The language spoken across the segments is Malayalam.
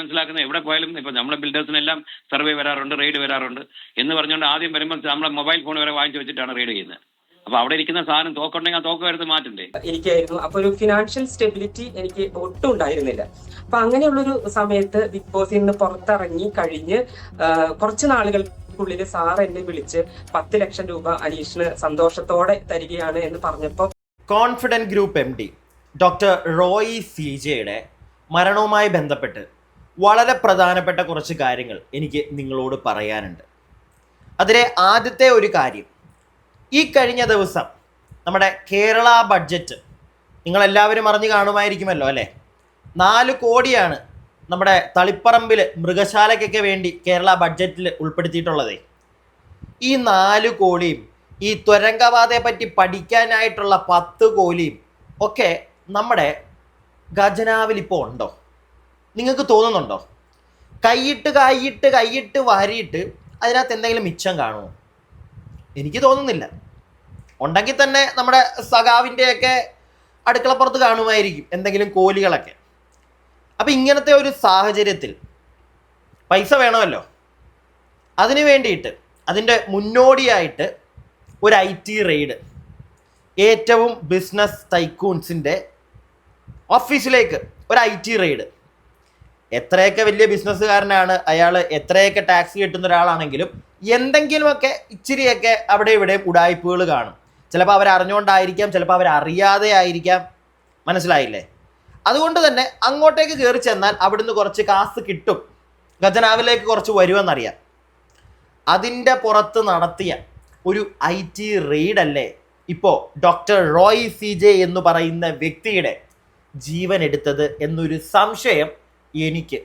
മനസ്സിലാക്കുന്നത് എവിടെ പോയാലും ഇപ്പൊ നമ്മളെ ബിൽഡേഴ്സിനെല്ലാം സർവേ വരാറുണ്ട്, റെയ്ഡ് വരാറുണ്ട് എന്ന് പറഞ്ഞുകൊണ്ട് ആദ്യം വരുമ്പോൾ നമ്മളെ മൊബൈൽ ഫോൺ വരെ വാങ്ങിച്ചു വെച്ചിട്ടാണ് റെയ്ഡ് ചെയ്യുന്നത്. അപ്പൊ അവിടെ ഇരിക്കുന്ന സാധനം തോക്കുണ്ടെങ്കിൽ ആ തോക്ക് എടുത്ത് മാറ്റണ്ടേ? എനിക്കായിരുന്നു അപ്പൊ ഒരു ഫിനാൻഷ്യൽ സ്റ്റെബിലിറ്റി എനിക്ക് ഒട്ടും ഉണ്ടായിരുന്നില്ല. അപ്പൊ അങ്ങനെയുള്ളൊരു സമയത്ത് ബിഗ് ബോസിൽ നിന്ന് പുറത്തിറങ്ങി കഴിഞ്ഞ് കുറച്ച് നാളുകൾക്കുള്ളിൽ സാർ എന്നെ വിളിച്ച് 10 ലക്ഷം രൂപ അനീഷിന് സന്തോഷത്തോടെ തരികയാണ് എന്ന് പറഞ്ഞപ്പോ confident group MD doctor Roy CJയുടെ മരണവുമായി ബന്ധപ്പെട്ട് വളരെ പ്രധാനപ്പെട്ട കുറച്ച് കാര്യങ്ങൾ എനിക്ക് നിങ്ങളോട് പറയാനുണ്ട്. അതിലെ ആദ്യത്തെ ഒരു കാര്യം, ഈ കഴിഞ്ഞ ദിവസം നമ്മുടെ കേരള ബഡ്ജറ്റ് നിങ്ങളെല്ലാവരും അറിഞ്ഞു കാണുമായിരിക്കുമല്ലോ അല്ലേ. 4 കോടിയാണ് നമ്മുടെ തളിപ്പറമ്പിൽ മൃഗശാലയ്ക്കൊക്കെ വേണ്ടി കേരള ബഡ്ജറ്റിൽ ഉൾപ്പെടുത്തിയിട്ടുള്ളത്. ഈ 4 കോടിയും ഈ തുരങ്കപാതയെ പറ്റി പഠിക്കാനായിട്ടുള്ള 10 കോടിയും ഒക്കെ നമ്മുടെ ഖജനാവിൽ ഇപ്പോൾ ഉണ്ടോ? നിങ്ങൾക്ക് തോന്നുന്നുണ്ടോ? കൈയിട്ട് വാരിയിട്ട് അതിനകത്ത് എന്തെങ്കിലും മിച്ചം കാണുമോ? എനിക്ക് തോന്നുന്നില്ല. ഉണ്ടെങ്കിൽ തന്നെ നമ്മുടെ സഖാവിൻ്റെയൊക്കെ അടുക്കളപ്പുറത്ത് കാണുമായിരിക്കും എന്തെങ്കിലും കോലികളൊക്കെ. അപ്പം ഇങ്ങനത്തെ ഒരു സാഹചര്യത്തിൽ പൈസ വേണമല്ലോ. അതിന് വേണ്ടിയിട്ട് അതിൻ്റെ മുന്നോടിയായിട്ട് ഒരു IT റെയ്ഡ് ഏറ്റവും ബിസിനസ് ടൈക്കൂൺസിൻ്റെ ഓഫീസിലേക്ക് ഒരു IT റെയ്ഡ്. എത്രയൊക്കെ വലിയ ബിസിനസ്സുകാരനാണ് അയാൾ, എത്രയൊക്കെ ടാക്സ് കിട്ടുന്ന ഒരാളാണെങ്കിലും എന്തെങ്കിലുമൊക്കെ ഇച്ചിരിയൊക്കെ അവിടെ ഇവിടെ ഉടായ്പകൾ കാണും. ചിലപ്പോൾ അവരറിഞ്ഞുകൊണ്ടായിരിക്കാം, ചിലപ്പോൾ അവരറിയാതെ ആയിരിക്കാം. മനസ്സിലായില്ലേ? അതുകൊണ്ട് തന്നെ അങ്ങോട്ടേക്ക് കയറി ചെന്നാൽ അവിടുന്ന് കുറച്ച് കാശ് കിട്ടും, ഖജനാവിലേക്ക് കുറച്ച് വരുമെന്നറിയാം. അതിൻ്റെ പുറത്ത് നടത്തിയ ഒരു IT റെയ്ഡ് അല്ലേ ഇപ്പോൾ ഡോക്ടർ റോയി CJ എന്ന് പറയുന്ന വ്യക്തിയുടെ ജീവൻ എടുത്തത് എന്നൊരു സംശയം എനിക്ക്.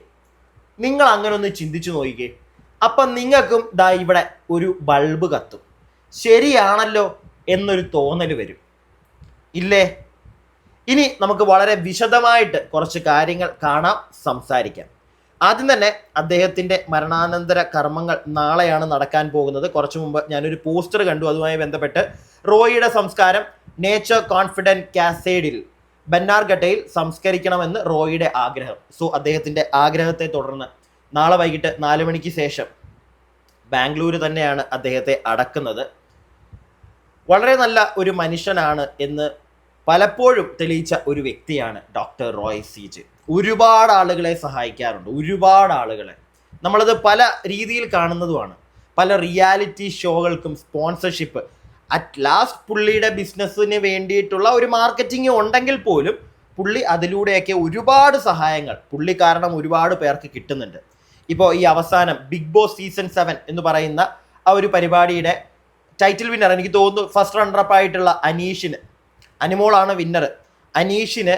നിങ്ങൾ അങ്ങനെ ഒന്ന് ചിന്തിച്ചു നോക്കിക്കേ. അപ്പം നിങ്ങൾക്കും ദാ ഇവിടെ ഒരു ബൾബ് കത്തും, ശരിയാണല്ലോ എന്നൊരു തോന്നൽ വരും, ഇല്ലേ? ഇനി നമുക്ക് വളരെ വിശദമായിട്ട് കുറച്ച് കാര്യങ്ങൾ കാണാം, സംസാരിക്കാം. ആദ്യം തന്നെ അദ്ദേഹത്തിൻ്റെ മരണാനന്തര കർമ്മങ്ങൾ നാളെയാണ് നടക്കാൻ പോകുന്നത്. കുറച്ചു മുമ്പ് ഞാനൊരു പോസ്റ്റർ കണ്ടു, അതുമായി ബന്ധപ്പെട്ട് റോയിയുടെ സംസ്കാരം നേച്ചർ കോൺഫിഡൻറ്റ് കാസേഡിൽ ബന്നാർഘട്ടയിൽ സംസ്കരിക്കണമെന്ന് റോയിയുടെ ആഗ്രഹം. സോ അദ്ദേഹത്തിൻ്റെ ആഗ്രഹത്തെ തുടർന്ന് നാളെ വൈകിട്ട് 4 മണിക്ക് ശേഷം ബാംഗ്ലൂർ തന്നെയാണ് അദ്ദേഹത്തെ അടക്കുന്നത്. വളരെ നല്ല ഒരു മനുഷ്യനാണ് എന്ന് പലപ്പോഴും തെളിയിച്ച ഒരു വ്യക്തിയാണ് ഡോക്ടർ റോയ് CJ. ഒരുപാട് ആളുകളെ സഹായിക്കാറുണ്ട്, ഒരുപാട് ആളുകളെ. നമ്മളത് പല രീതിയിൽ കാണുന്നതുമാണ്. പല റിയാലിറ്റി ഷോകൾക്കും സ്പോൺസർഷിപ്പ്, അറ്റ് ലാസ്റ്റ് പുള്ളിയുടെ ബിസിനസ്സിന് വേണ്ടിയിട്ടുള്ള ഒരു മാർക്കറ്റിംഗ് ഉണ്ടെങ്കിൽ പോലും പുള്ളി അതിലൂടെയൊക്കെ ഒരുപാട് സഹായങ്ങൾ പുള്ളി കാരണം ഒരുപാട് പേർക്ക് കിട്ടുന്നുണ്ട്. ഇപ്പോൾ ഈ അവസാനം ബിഗ് ബോസ് സീസൺ 7 എന്ന് പറയുന്ന ആ ഒരു പരിപാടിയുടെ ടൈറ്റിൽ വിന്നർ, എനിക്ക് തോന്നുന്നു ഫസ്റ്റ് റണ്ണറപ്പ് ആയിട്ടുള്ള അനീഷിന്, അനുമോളാണ് വിന്നർ, അനീഷിന്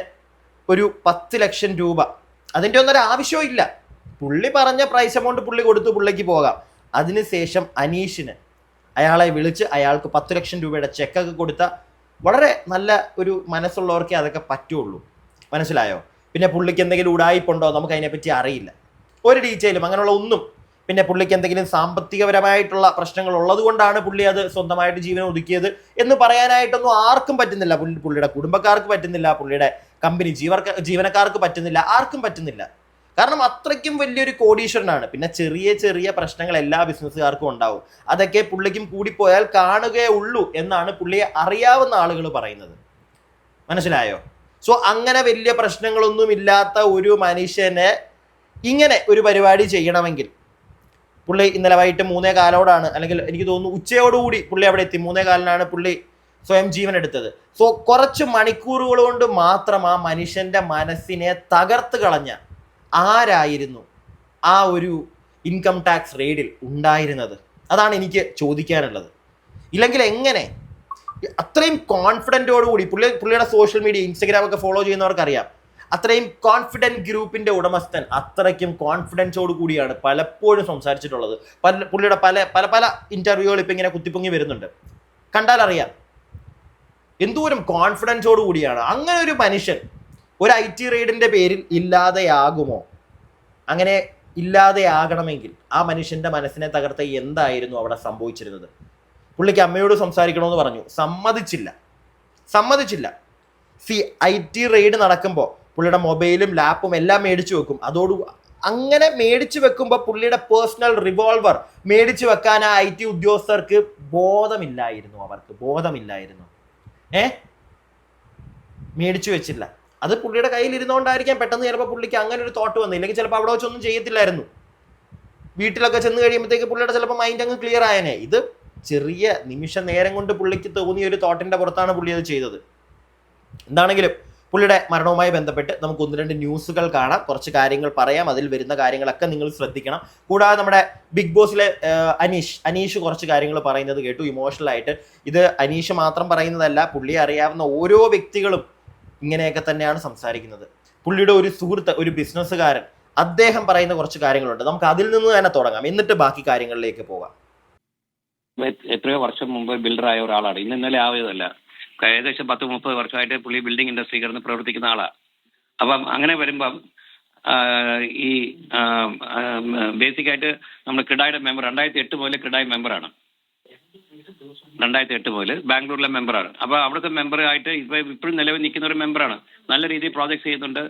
ഒരു 10 ലക്ഷം രൂപ. അതിൻ്റെ ഒന്നൊരു ആവശ്യമില്ല, പുള്ളി പറഞ്ഞ പ്രൈസ് എമൗണ്ട് പുള്ളി കൊടുത്ത് പുള്ളിക്ക് പോകാം. അതിനുശേഷം അനീഷിന് അയാളെ വിളിച്ച് അയാൾക്ക് 10 ലക്ഷം രൂപയുടെ ചെക്കൊക്കെ കൊടുത്ത വളരെ നല്ല ഒരു മനസ്സുള്ളവർക്കേ അതൊക്കെ പറ്റുള്ളൂ. മനസ്സിലായോ? പിന്നെ പുള്ളിക്ക് എന്തെങ്കിലും ഉടായിപ്പുണ്ടോ നമുക്ക് അതിനെപ്പറ്റി അറിയില്ല, ഒരു ഡീറ്റെയിലും അങ്ങനെയുള്ള ഒന്നും. പിന്നെ പുള്ളിക്ക് എന്തെങ്കിലും സാമ്പത്തികപരമായിട്ടുള്ള പ്രശ്നങ്ങൾ ഉള്ളത് കൊണ്ടാണ് പുള്ളി അത് സ്വന്തമായിട്ട് ജീവനം ഒതുക്കിയത് എന്ന് പറയാനായിട്ടൊന്നും ആർക്കും പറ്റുന്നില്ല. പുള്ളിയുടെ കുടുംബക്കാർക്ക് പറ്റുന്നില്ല, പുള്ളിയുടെ കമ്പനി ജീവനക്കാർക്ക് പറ്റുന്നില്ല, ആർക്കും പറ്റുന്നില്ല. കാരണം അത്രയ്ക്കും വലിയൊരു കോടീശ്വരനാണ്. പിന്നെ ചെറിയ ചെറിയ പ്രശ്നങ്ങൾ എല്ലാ ബിസിനസ്സുകാർക്കും ഉണ്ടാവും, അതൊക്കെ പുള്ളിക്കും കൂടിപ്പോയാൽ കാണുകയേ ഉള്ളൂ എന്നാണ് പുള്ളിയെ അറിയാവുന്ന ആളുകൾ പറയുന്നത്. മനസ്സിലായോ? സോ അങ്ങനെ വലിയ പ്രശ്നങ്ങളൊന്നും ഇല്ലാത്ത ഒരു മനുഷ്യനെ ഇങ്ങനെ ഒരു പരിപാടി ചെയ്യണമെങ്കിൽ പുള്ളി ഇന്നലെ വൈകിട്ട് 3:15 അല്ലെങ്കിൽ എനിക്ക് തോന്നുന്നു ഉച്ചയോടുകൂടി പുള്ളി അവിടെ എത്തി. 3:15 പുള്ളി സ്വയം ജീവൻ എടുത്തത്. സോ കുറച്ച് മണിക്കൂറുകൾ കൊണ്ട് മാത്രം ആ മനുഷ്യൻ്റെ മനസ്സിനെ തകർത്ത് കളഞ്ഞ ആരായിരുന്നു ആ ഒരു ഇൻകം ടാക്സ് റെയ്ഡിൽ ഉണ്ടായിരുന്നത്? അതാണ് എനിക്ക് ചോദിക്കാനുള്ളത്. ഇല്ലെങ്കിൽ എങ്ങനെ അത്രയും കോൺഫിഡൻറ്റോടുകൂടി പുള്ളിയുടെ സോഷ്യൽ മീഡിയ ഇൻസ്റ്റഗ്രാമൊക്കെ ഫോളോ ചെയ്യുന്നവർക്കറിയാം, അത്രയും കോൺഫിഡൻറ്റ് ഗ്രൂപ്പിൻ്റെ ഉടമസ്ഥൻ അത്രയ്ക്കും കോൺഫിഡൻസോട് കൂടിയാണ് പലപ്പോഴും സംസാരിച്ചിട്ടുള്ളത്. പുള്ളിയുടെ പല പല പല ഇൻ്റർവ്യൂകൾ ഇപ്പം ഇങ്ങനെ കുത്തിപ്പൊങ്ങി വരുന്നുണ്ട്, കണ്ടാൽ അറിയാം എന്തോരം കോൺഫിഡൻസോട് കൂടിയാണ്. അങ്ങനെ ഒരു മനുഷ്യൻ ഒരു IT റെയ്ഡിൻ്റെ പേരിൽ ഇല്ലാതെയാകുമോ? അങ്ങനെ ഇല്ലാതെയാകണമെങ്കിൽ ആ മനുഷ്യൻ്റെ മനസ്സിനെ തകർത്ത എന്തായിരുന്നു അവിടെ സംഭവിച്ചിരുന്നത്? പുള്ളിക്ക് അമ്മയോട് സംസാരിക്കണമെന്ന് പറഞ്ഞു, സമ്മതിച്ചില്ല. IT റെയ്ഡ് നടക്കുമ്പോൾ പുള്ളിയുടെ മൊബൈലും ലാപ്പും എല്ലാം മേടിച്ചു വെക്കും. അങ്ങനെ മേടിച്ചു വെക്കുമ്പോൾ പുള്ളിയുടെ പേഴ്സണൽ റിവോൾവർ മേടിച്ചു വെക്കാൻ ആ IT ഉദ്യോഗസ്ഥർക്ക് ബോധമില്ലായിരുന്നു. മേടിച്ചു വെച്ചില്ല. അത് പുള്ളിയുടെ കയ്യിൽ ഇരുന്നുകൊണ്ടായിരിക്കാം പെട്ടെന്ന് ചിലപ്പോൾ പുള്ളിക്ക് അങ്ങനെ ഒരു തോട്ട് വന്നു. ഇല്ലെങ്കിൽ ചിലപ്പോൾ അവിടെ വെച്ചൊന്നും ചെയ്യത്തില്ലായിരുന്നു. വീട്ടിലൊക്കെ ചെന്ന് കഴിയുമ്പോഴത്തേക്ക് പുള്ളിയുടെ ചിലപ്പോൾ മൈൻഡ് അങ്ങ് ക്ലിയർ ആയനെ. ഇത് ചെറിയ നിമിഷ നേരം കൊണ്ട് പുള്ളിക്ക് തോന്നിയ ഒരു തോട്ടിന്റെ പുറത്താണ് പുള്ളി അത് ചെയ്തത്. എന്താണെങ്കിലും പുള്ളിയുടെ മരണവുമായി ബന്ധപ്പെട്ട് നമുക്ക് 1-2 ന്യൂസുകൾ കാണാം, കുറച്ച് കാര്യങ്ങൾ പറയാം. അതിൽ വരുന്ന കാര്യങ്ങളൊക്കെ നിങ്ങൾ ശ്രദ്ധിക്കണം. കൂടാതെ നമ്മുടെ ബിഗ് ബോസിലെ അനീഷ് കുറച്ച് കാര്യങ്ങൾ പറയുന്നത് കേട്ടു ഇമോഷണൽ ആയിട്ട്. ഇത് അനീഷ് മാത്രം പറയുന്നതല്ല, പുള്ളിയെ അറിയാവുന്ന ഓരോ വ്യക്തികളും ഇങ്ങനെയൊക്കെ തന്നെയാണ് സംസാരിക്കുന്നത്. പുള്ളിയുടെ ഒരു സുഹൃത്ത്, ഒരു ബിസിനസ്സുകാരൻ, അദ്ദേഹം പറയുന്ന കുറച്ച് കാര്യങ്ങളുണ്ട്. നമുക്ക് അതിൽ നിന്ന് തന്നെ തുടങ്ങാം, എന്നിട്ട് ബാക്കി കാര്യങ്ങളിലേക്ക് പോകാം. എത്രയോ വർഷം മുമ്പ് ബിൽഡറായ ഒരാളാണ്, ഇന്നലെ ആയതല്ല. ഏകദേശം 10-30 വർഷമായിട്ട് പുള്ളി ബിൽഡിംഗ് ഇൻഡസ്ട്രി കിടന്ന് പ്രവർത്തിക്കുന്ന ആളാണ്. അപ്പം അങ്ങനെ വരുമ്പം ഈ ബേസിക്കായിട്ട് നമ്മൾ ക്രിഡായുടെ മെമ്പർ 2008 മുതൽ ക്രിഡായ് മെമ്പറാണ്. 2008 മുതൽ ബാംഗ്ലൂരിലെ മെമ്പറാണ്. അപ്പോൾ അവിടുത്തെ മെമ്പറായിട്ട് ഇപ്പോഴും നിലവിൽ നിൽക്കുന്ന ഒരു മെമ്പറാണ്. നല്ല രീതിയിൽ പ്രോജക്ട്സ് ചെയ്യുന്നുണ്ട്,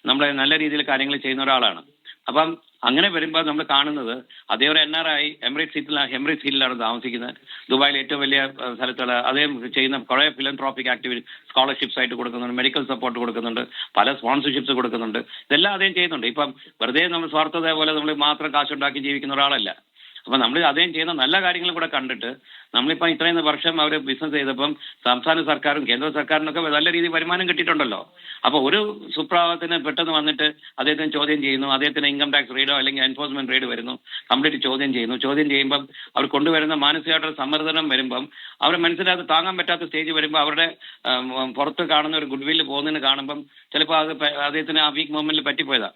നമ്മളെ നല്ല രീതിയിൽ കാര്യങ്ങൾ ചെയ്യുന്ന ഒരാളാണ്. അപ്പം അങ്ങനെ വരുമ്പോൾ നമ്മൾ കാണുന്നത് അതേ ഒരു NRI എമിറേറ്റ്സ് ഹില്ലിലാണ് താമസിക്കുന്നത്. ദുബായിൽ ഏറ്റവും വലിയ സ്ഥലത്തുള്ള അദ്ദേഹം ചെയ്യുന്ന കുറേ ഫിലൻട്രോപ്പിക് ആക്ടിവിറ്റി, സ്കോളർഷിപ്സ് ആയിട്ട് കൊടുക്കുന്നുണ്ട്, മെഡിക്കൽ സപ്പോർട്ട് കൊടുക്കുന്നുണ്ട്, പല സ്പോൺസർഷിപ്സ് കൊടുക്കുന്നുണ്ട്. ഇതെല്ലാം അദ്ദേഹം ചെയ്യുന്നുണ്ട്. ഇപ്പം വെറുതെ നമ്മൾ സ്വാർത്ഥത പോലെ നമ്മൾ മാത്രം കാശുണ്ടാക്കി ജീവിക്കുന്ന ഒരാളല്ല. അപ്പം നമ്മൾ അദ്ദേഹം ചെയ്യുന്ന നല്ല കാര്യങ്ങളും കൂടെ കണ്ടിട്ട് നമ്മളിപ്പം ഇത്രയും വർഷം അവർ ബിസിനസ് ചെയ്തപ്പം സംസ്ഥാന സർക്കാരും കേന്ദ്ര സർക്കാരിനൊക്കെ നല്ല രീതിയിൽ വരുമാനം കിട്ടിയിട്ടുണ്ടല്ലോ. അപ്പോൾ ഒരു സുപ്രഭാതത്തിന് പെട്ടെന്ന് വന്നിട്ട് അദ്ദേഹത്തിന് ചോദ്യം ചെയ്യുന്നു, അദ്ദേഹത്തിന് ഇൻകം ടാക്സ് റെയ്ഡോ അല്ലെങ്കിൽ എൻഫോഴ്സ്മെന്റ് റെയ്ഡ് വരുന്നു, കംപ്ലീറ്റ് ചോദ്യം ചെയ്യുന്നു. ചോദ്യം ചെയ്യുമ്പം അവർ കൊണ്ടുവരുന്ന മാനസികമായിട്ടുള്ള സമ്മർദ്ദനം വരുമ്പം അവർ മനസ്സിലാക്കി താങ്ങാൻ പറ്റാത്ത സ്റ്റേജ് വരുമ്പോൾ അവരുടെ പുറത്ത് കാണുന്ന ഒരു ഗുഡ് വില്ല് പോകുന്നതിന് കാണുമ്പം ചിലപ്പോൾ അത് അദ്ദേഹത്തിന് ആ വീക്ക് മൊമെന്റിൽ പറ്റിപ്പോയതാ.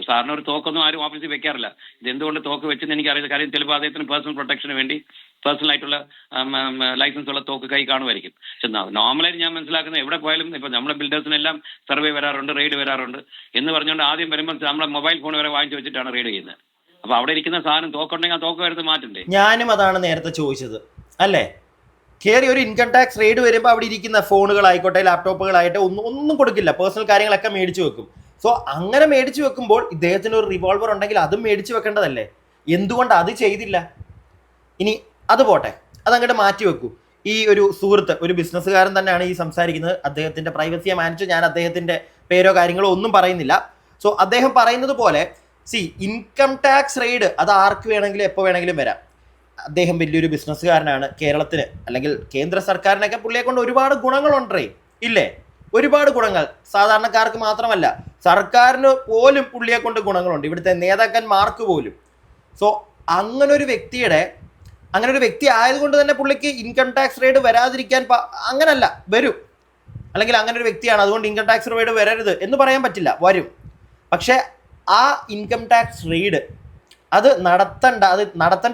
സാറിന് ഒരു തോക്കൊന്നും ആരും ഓഫീസിൽ വെക്കാറില്ല. ഇത് എന്തുകൊണ്ട് തോക്ക് വെച്ചെന്ന് എനിക്കറിയില്ല. കാര്യം ചിലപ്പോൾ അദ്ദേഹത്തിന് പേഴ്സണൽ പ്രൊട്ടക്ഷന് വേണ്ടി പേഴ്സണൽ ആയിട്ടുള്ള ലൈസൻസ് ഉള്ള തോക്ക് കൈ കാണുമായിരിക്കും. പക്ഷെ നോർമലായിട്ട് ഞാൻ മനസ്സിലാക്കുന്നത് എവിടെ പോയാലും ഇപ്പം നമ്മുടെ ബിൽഡേഴ്സിനെല്ലാം സർവേ വരാറുണ്ട്, റെയ്ഡ് വരാറുണ്ട് എന്ന് പറഞ്ഞുകൊണ്ട് ആദ്യം വരുമ്പോൾ നമ്മളെ മൊബൈൽ ഫോൺ വരെ വാങ്ങിച്ചു വെച്ചിട്ടാണ് റെയ്ഡ് ചെയ്യുന്നത്. അപ്പൊ അവിടെ ഇരിക്കുന്ന സാധനം തോക്കുണ്ടെങ്കിൽ ആ തോക്ക് വരുന്നത് മാറ്റണ്ടേ? ഞാനും അതാണ് നേരത്തെ ചോദിച്ചത് അല്ലേ. കയറി ഒരു ഇൻകം ടാക്സ് റെയ്ഡ് വരുമ്പോൾ അവിടെ ഇരിക്കുന്ന ഫോണുകളായിക്കോട്ടെ ലാപ്ടോപ്പുകളായിട്ട് ഒന്നും കൊടുക്കില്ല, പേഴ്സണൽ കാര്യങ്ങളൊക്കെ മേടിച്ചു വെക്കും. സോ അങ്ങനെ മേടിച്ചു വെക്കുമ്പോൾ ഇദ്ദേഹത്തിന് ഒരു റിവോൾവർ ഉണ്ടെങ്കിൽ അതും മേടിച്ചു വെക്കേണ്ടതല്ലേ? എന്തുകൊണ്ട് അത് ചെയ്തില്ല? ഇനി അത് പോട്ടെ, അതങ്ങോട്ട് മാറ്റി വെക്കൂ. ഈ ഒരു സുഹൃത്ത്, ഒരു ബിസിനസ്സുകാരൻ തന്നെയാണ് ഈ സംസാരിക്കുന്നത്. അദ്ദേഹത്തിന്റെ പ്രൈവസിയെ മാനിച്ച് ഞാൻ അദ്ദേഹത്തിന്റെ പേരോ കാര്യങ്ങളോ ഒന്നും പറയുന്നില്ല. സോ അദ്ദേഹം പറയുന്നത് പോലെ ഇൻകം ടാക്സ് റെയ്ഡ് അത് ആർക്ക് വേണമെങ്കിലും എപ്പോൾ വേണമെങ്കിലും വരാം. അദ്ദേഹം വലിയൊരു ബിസിനസ്സുകാരനാണ്. കേരളത്തിന് അല്ലെങ്കിൽ കേന്ദ്ര സർക്കാരിനൊക്കെ പുള്ളിയെ കൊണ്ട് ഒരുപാട് ഗുണങ്ങളുണ്ടേ, ഇല്ലേ? ഒരുപാട് ഗുണങ്ങൾ സാധാരണക്കാർക്ക് മാത്രമല്ല, സർക്കാരിന് പോലും പുള്ളിയെ കൊണ്ട് ഗുണങ്ങളുണ്ട്, ഇവിടുത്തെ നേതാക്കന്മാർക്ക് പോലും. സോ അങ്ങനെ ഒരു വ്യക്തി ആയതുകൊണ്ട് തന്നെ പുള്ളിക്ക് ഇൻകം ടാക്സ് റെയ്ഡ് വരാതിരിക്കാൻ അങ്ങനല്ല, വരും. അല്ലെങ്കിൽ അങ്ങനെ ഒരു വ്യക്തിയാണ് അതുകൊണ്ട് ഇൻകം ടാക്സ് റെയ്ഡ് വരരുത് എന്ന് പറയാൻ പറ്റില്ല, വരും. പക്ഷെ ആ ഇൻകം ടാക്സ് റെയ്ഡ് അത് നടത്തേണ്ട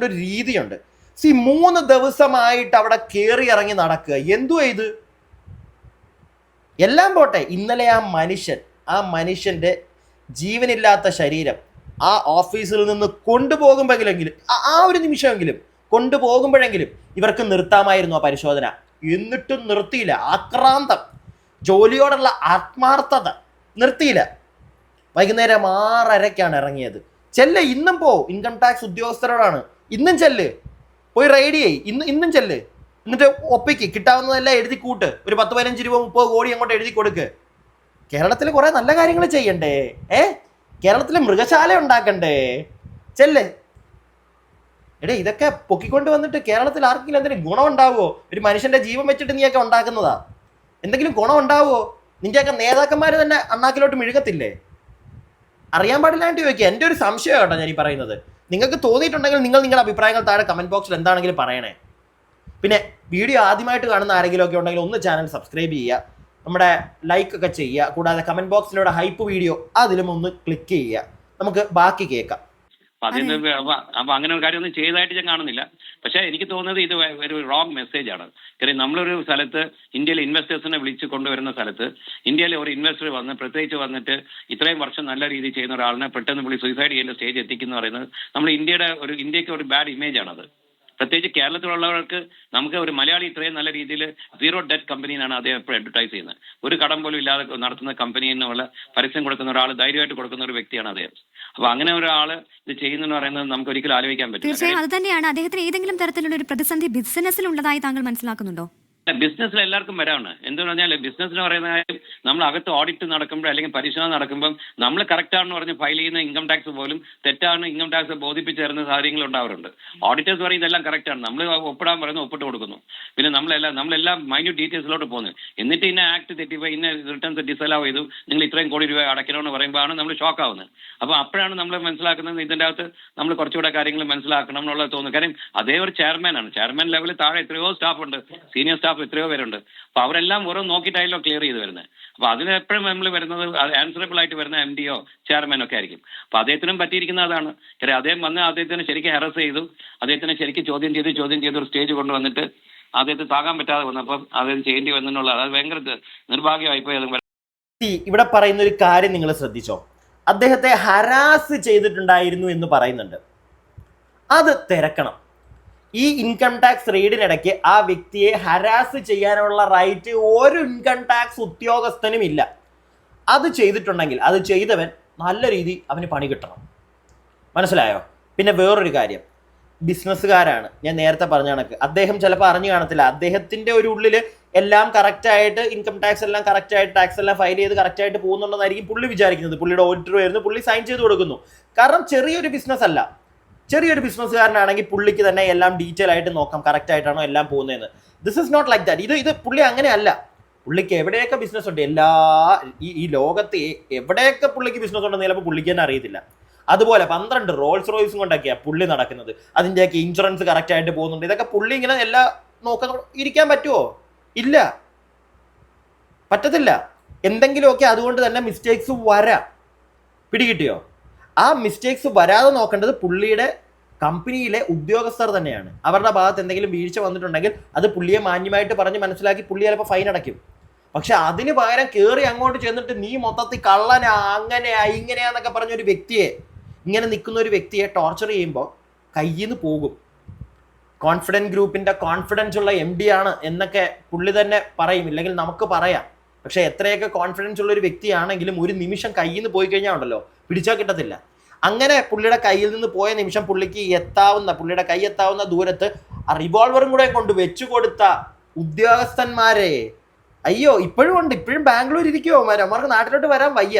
ഒരു രീതിയുണ്ട്. 3 ദിവസമായിട്ട് അവിടെ കയറി ഇറങ്ങി നടക്കുക. എന്തുവാ ഇത്? എല്ലാം പോട്ടെ, ഇന്നലെ ആ മനുഷ്യന്റെ ജീവനില്ലാത്ത ശരീരം ആ ഓഫീസിൽ നിന്ന് കൊണ്ടുപോകുമ്പോഴെങ്കിലും, ആ ഒരു നിമിഷമെങ്കിലും കൊണ്ടുപോകുമ്പോഴെങ്കിലും ഇവർക്ക് നിർത്താമായിരുന്നു ആ പരിശോധന. എന്നിട്ടും നിർത്തിയില്ല. ആക്രാന്തം, ജോലിയോടുള്ള ആത്മാർത്ഥത നിർത്തിയില്ല. വൈകുന്നേരം 6:30-ക്കാണ് ഇറങ്ങിയത്. ഇന്നും ഇൻകം ടാക്സ് ഉദ്യോഗസ്ഥരോടാണ്, ഇന്നും പോയി റെയ്ഡ് ചെയ്യ്, ഇന്നും എന്നിട്ട് ഒപ്പിക്ക്, കിട്ടാവുന്നതെല്ലാം എഴുതി കൂട്ട്, ഒരു 10-15 രൂപ 30 കോടി അങ്ങോട്ട് എഴുതി കൊടുക്ക്. കേരളത്തിൽ കുറെ നല്ല കാര്യങ്ങൾ ചെയ്യണ്ടേ? കേരളത്തിൽ മൃഗശാല ഉണ്ടാക്കണ്ടേ? ഇതൊക്കെ പൊക്കിക്കൊണ്ട് വന്നിട്ട് കേരളത്തിൽ ആർക്കെങ്കിലും എന്തെങ്കിലും ഗുണം ഉണ്ടാവുമോ? ഒരു മനുഷ്യന്റെ ജീവൻ വെച്ചിട്ട് നീയൊക്കെ ഉണ്ടാക്കുന്നതാ, എന്തെങ്കിലും ഗുണം ഉണ്ടാവുമോ? നിന്റെയൊക്കെ നേതാക്കന്മാർ തന്നെ അണ്ണാക്കിലോട്ട് മിഴുകത്തില്ലേ? അറിയാൻ പാടില്ലാണ്ട് ചോദിക്കുക. എൻ്റെ ഒരു സംശയം കേട്ടോ ഞാൻ ഈ പറയുന്നത്. നിങ്ങൾക്ക് തോന്നിയിട്ടുണ്ടെങ്കിൽ നിങ്ങളുടെ അഭിപ്രായങ്ങൾ താഴെ കമന്റ് ബോക്സിൽ എന്താണെങ്കിലും പറയണേ. പിന്നെ വീഡിയോ ആദ്യമായിട്ട് കാണുന്ന ആരെങ്കിലും ഒക്കെ ഉണ്ടെങ്കിൽ ഒന്ന് ചാനൽ സബ്സ്ക്രൈബ് ചെയ്യുക, നമ്മുടെ ലൈക്ക് ഒക്കെ ചെയ്യുക. കൂടാതെ കമന്റ് ബോക്സിലൂടെ ഹൈപ്പ് വീഡിയോ അതിലും ഒന്ന് ക്ലിക്ക് ചെയ്യുക. നമുക്ക് ബാക്കി കേൾക്കാം. അപ്പൊ അങ്ങനെ ഒരു കാര്യമൊന്നും ചെയ്തതായിട്ട് ഞാൻ കാണുന്നില്ല. പക്ഷെ എനിക്ക് തോന്നുന്നത് ഇത് ഒരു റോങ് മെസ്സേജ് ആണ്. കാര്യം നമ്മളൊരു സ്ഥലത്ത് ഇന്ത്യയിൽ ഇൻവെസ്റ്റേഴ്സിനെ വിളിച്ച് കൊണ്ടുവരുന്ന സ്ഥലത്ത് ഇന്ത്യയിലെ ഒരു ഇൻവെസ്റ്റർ പ്രത്യേകിച്ച് വന്നിട്ട് ഇത്രയും വർഷം നല്ല രീതിയിൽ ചെയ്യുന്ന ഒരാളിനെ പെട്ടെന്ന് പുള്ളി സൂയിസൈഡ് ചെയ്യേണ്ട സ്റ്റേജ് എത്തിക്കുന്ന പറയുന്നത് നമ്മൾ ഇന്ത്യക്ക് ഒരു ബാഡ് ഇമേജ് ആണത്. പ്രത്യേകിച്ച് കേരളത്തിലുള്ളവർക്ക് നമുക്ക് ഒരു മലയാളി ഇത്രയും നല്ല രീതിയിൽ സീറോ ഡെറ്റ് കമ്പനിയാണ് അദ്ദേഹം എപ്പോഴും അഡ്വർടൈസ് ചെയ്യുന്നത്. ഒരു കടം പോലും ഇല്ലാതെ നടത്തുന്ന കമ്പനി എന്നുള്ള പരസ്യം കൊടുക്കുന്ന ഒരാൾ, ധൈര്യമായിട്ട് കൊടുക്കുന്ന ഒരു വ്യക്തിയാണ് അദ്ദേഹം. അപ്പൊ അങ്ങനെ ഒരാൾ ഇത് ചെയ്യുന്നെന്ന് പറയുന്നത് നമുക്ക് ഒരിക്കലും ആലോചിക്കാൻ പറ്റില്ല. തീർച്ചയായും അത് തന്നെയാണ്. അദ്ദേഹത്തിന് ഏതെങ്കിലും തരത്തിലുള്ള ഒരു പ്രതിസന്ധി ബിസിനസ്സിൽ ഉള്ളതായി താങ്കൾ മനസ്സിലാക്കുന്നുണ്ടോ? ബിസിനസ്സിൽ എല്ലാവർക്കും വരാണ്. എന്തെന്ന് പറഞ്ഞാൽ ബിസിനസ്സിന് പറയുന്ന കാര്യം, നമ്മൾ അകത്ത് ഓഡിറ്റ് നടക്കുമ്പോൾ അല്ലെങ്കിൽ പരിശോധന നടക്കുമ്പം നമ്മൾ കറക്റ്റ് ആണെന്ന് പറഞ്ഞ് ഫയൽ ചെയ്യുന്ന ഇൻകം ടാക്സ് പോലും തെറ്റാണ് ഇൻകം ടാക്സ് ബോധിപ്പിച്ച് തരുന്ന സാഹചര്യങ്ങൾ ഉണ്ടാവാറുണ്ട്. ഓഡിറ്റേഴ്സ് പറയും ഇതെല്ലാം കറക്റ്റ് ആണ്, നമ്മൾ ഒപ്പിടാൻ പറയുന്നത് ഒപ്പിട്ട് കൊടുക്കുന്നു. പിന്നെ നമ്മളെല്ലാം മൈന്യൂട്ട് ഡീറ്റെയിൽസിലോട്ട് പോകുന്നു. എന്നിട്ട് ഇന്ന ആക്ട് തെറ്റിപ്പോയി, ഇന്ന റിട്ടേൺസ് ഡിസലവ് ചെയ്തു, നിങ്ങൾ ഇത്രയും കോടി രൂപ അടയ്ക്കണമെന്ന് പറയുമ്പോഴാണ് നമ്മൾ ഷോക്ക് ആവുന്നത്. അപ്പോൾ അപ്പോഴാണ് നമ്മൾ മനസ്സിലാക്കുന്നത് ഇതിൻ്റെ അകത്ത് നമ്മൾ കുറച്ചുകൂടെ കാര്യങ്ങൾ മനസ്സിലാക്കണം എന്നുള്ളത് തോന്നുന്നു. കാര്യം അതേ ഒരു ചെയർമാനാണ്, ചെയർമാൻ ലെവലിൽ താഴെ എത്രയോ സ്റ്റാഫ് ഉണ്ട്, സീനിയർ സ്റ്റാഫ് എത്രയോ പേരുണ്ട്. അപ്പൊ അവരെല്ലാം ഓരോ നോക്കിയിട്ടായാലോ ക്ലിയർ ചെയ്ത് വരുന്നത്. അപ്പൊ അതിന് എപ്പോഴും നമ്മൾ വരുന്നത് ആൻസറബിൾ ആയിട്ട് വരുന്ന MD യോ ചെയർമാനോ ഒക്കെ ആയിരിക്കും. അപ്പൊ അദ്ദേഹത്തിനും പറ്റിയിരിക്കുന്ന അതാണ്. കാര്യം അദ്ദേഹം വന്ന് അദ്ദേഹത്തിന് ശരിക്കും ഹെറസ് ചെയ്തു, അദ്ദേഹത്തിനെ ശരിക്കും ചോദ്യം ചെയ്ത് ഒരു സ്റ്റേജ് കൊണ്ടുവന്നിട്ട് അദ്ദേഹത്തിന് താങ്ങാൻ പറ്റാതെ വന്നപ്പം അദ്ദേഹം ചെയ്യേണ്ടി വന്നെന്നുള്ളത് അത് ഭയങ്കര നിർഭാഗ്യമായിപ്പോയി. ഇവിടെ പറയുന്ന ഒരു കാര്യം നിങ്ങൾ ശ്രദ്ധിച്ചോ? അദ്ദേഹത്തെ ഹരാസ് ചെയ്തിട്ടുണ്ടായിരുന്നു എന്ന് പറയുന്നുണ്ട്. അത് തിരക്കണം. ഈ ഇൻകം ടാക്സ് റെയ്ഡിനിടയ്ക്ക് ആ വ്യക്തിയെ ഹരാസ് ചെയ്യാനുള്ള റൈറ്റ് ഒരു ഇൻകം ടാക്സ് ഉദ്യോഗസ്ഥനും ഇല്ല. അത് ചെയ്തിട്ടുണ്ടെങ്കിൽ അത് ചെയ്തവൻ നല്ല രീതി അവന് പണി കിട്ടണം. മനസ്സിലായോ? പിന്നെ വേറൊരു കാര്യം, ബിസിനസ്സുകാരാണ്. ഞാൻ നേരത്തെ പറഞ്ഞ കണക്ക് അദ്ദേഹം ചിലപ്പോൾ അറിഞ്ഞു കാണത്തില്ല. അദ്ദേഹത്തിൻ്റെ ഒരു ഉള്ളിൽ എല്ലാം കറക്റ്റായിട്ട് ഇൻകം ടാക്സ് എല്ലാം കറക്റ്റായിട്ട് ടാക്സ് എല്ലാം ഫയൽ ചെയ്ത് കറക്റ്റായിട്ടാണോ പോകുന്നുണ്ടെന്നായിരിക്കും പുള്ളി വിചാരിക്കുന്നത്. പുള്ളിയുടെ ഓഡിറ്റർ വരുന്നു, പുള്ളി സൈൻ ചെയ്ത് കൊടുക്കുന്നു. കാരണം ചെറിയൊരു ബിസിനസ് അല്ല. ചെറിയൊരു ബിസിനസ്സുകാരനാണെങ്കിൽ പുള്ളിക്ക് തന്നെ എല്ലാം ഡീറ്റെയിൽ ആയിട്ട് നോക്കാം കറക്റ്റായിട്ടാണോ എല്ലാം പോകുന്നതെന്ന്. This is not like that. ഇത് പുള്ളി അങ്ങനെയല്ല. പുള്ളിക്ക് എവിടെയൊക്കെ ബിസിനസ് ഉണ്ട്, ഈ ലോകത്ത് എവിടെയൊക്കെ പുള്ളിക്ക് ബിസിനസ് ഉണ്ടെന്ന് ചിലപ്പോൾ പുള്ളിക്ക് തന്നെ അറിയത്തില്ല. അതുപോലെ 12 റോൾസ് റോയ്സും കൊണ്ടൊക്കെയാണ് പുള്ളി നടക്കുന്നത്. അതിൻ്റെയൊക്കെ ഇൻഷുറൻസ് കറക്റ്റായിട്ട് പോകുന്നുണ്ട്. ഇതൊക്കെ പുള്ളി ഇങ്ങനെ എല്ലാം നോക്കാൻ ഇരിക്കാൻ പറ്റുമോ? ഇല്ല, പറ്റത്തില്ല. എന്തെങ്കിലുമൊക്കെ അതുകൊണ്ട് തന്നെ മിസ്റ്റേക്സ് വരാം. പിടികിട്ടിയോ? ആ മിസ്റ്റേക്സ് വരാതെ നോക്കേണ്ടത് പുള്ളിയുടെ കമ്പനിയിലെ ഉദ്യോഗസ്ഥർ തന്നെയാണ്. അവരുടെ ഭാഗത്ത് എന്തെങ്കിലും വീഴ്ച വന്നിട്ടുണ്ടെങ്കിൽ അത് പുള്ളിയെ മാന്യമായിട്ട് പറഞ്ഞ് മനസ്സിലാക്കി പുള്ളി ചിലപ്പോൾ ഫൈൻ അടയ്ക്കും. പക്ഷെ അതിന് പകരം കയറി അങ്ങോട്ട് ചെന്നിട്ട് നീ മൊത്തത്തിൽ കള്ളനാ, അങ്ങനെയാ ഇങ്ങനെയാന്നൊക്കെ പറഞ്ഞൊരു വ്യക്തിയെ, ഇങ്ങനെ നിൽക്കുന്ന ഒരു വ്യക്തിയെ ടോർച്ചർ ചെയ്യുമ്പോൾ കയ്യിൽ നിന്ന് പോകും. കോൺഫിഡൻറ്റ് ഗ്രൂപ്പിൻ്റെ കോൺഫിഡൻസ് ഉള്ള MD ആണ് എന്നൊക്കെ പുള്ളി തന്നെ പറയും, ഇല്ലെങ്കിൽ നമുക്ക് പറയാം. പക്ഷെ എത്രയൊക്കെ കോൺഫിഡൻസ് ഉള്ള ഒരു വ്യക്തിയാണെങ്കിലും ഒരു നിമിഷം കയ്യിൽ നിന്ന് പോയി കഴിഞ്ഞാൽ ഉണ്ടല്ലോ, പിടിച്ചാൽ കിട്ടത്തില്ല. അങ്ങനെ പുള്ളിയുടെ കയ്യിൽ നിന്ന് പോയ നിമിഷം പുള്ളിയുടെ കൈ എത്താവുന്ന ദൂരത്ത് ആ റിവോൾവറും കൂടെ കൊണ്ട് വെച്ചു കൊടുത്ത ഉദ്യോഗസ്ഥന്മാരെ അയ്യോ ഇപ്പോഴും ഉണ്ട്. ഇപ്പോഴും ബാംഗ്ലൂർ ഇരിക്കുമോ അവർക്ക് നാട്ടിലോട്ട് വരാൻ വയ്യ.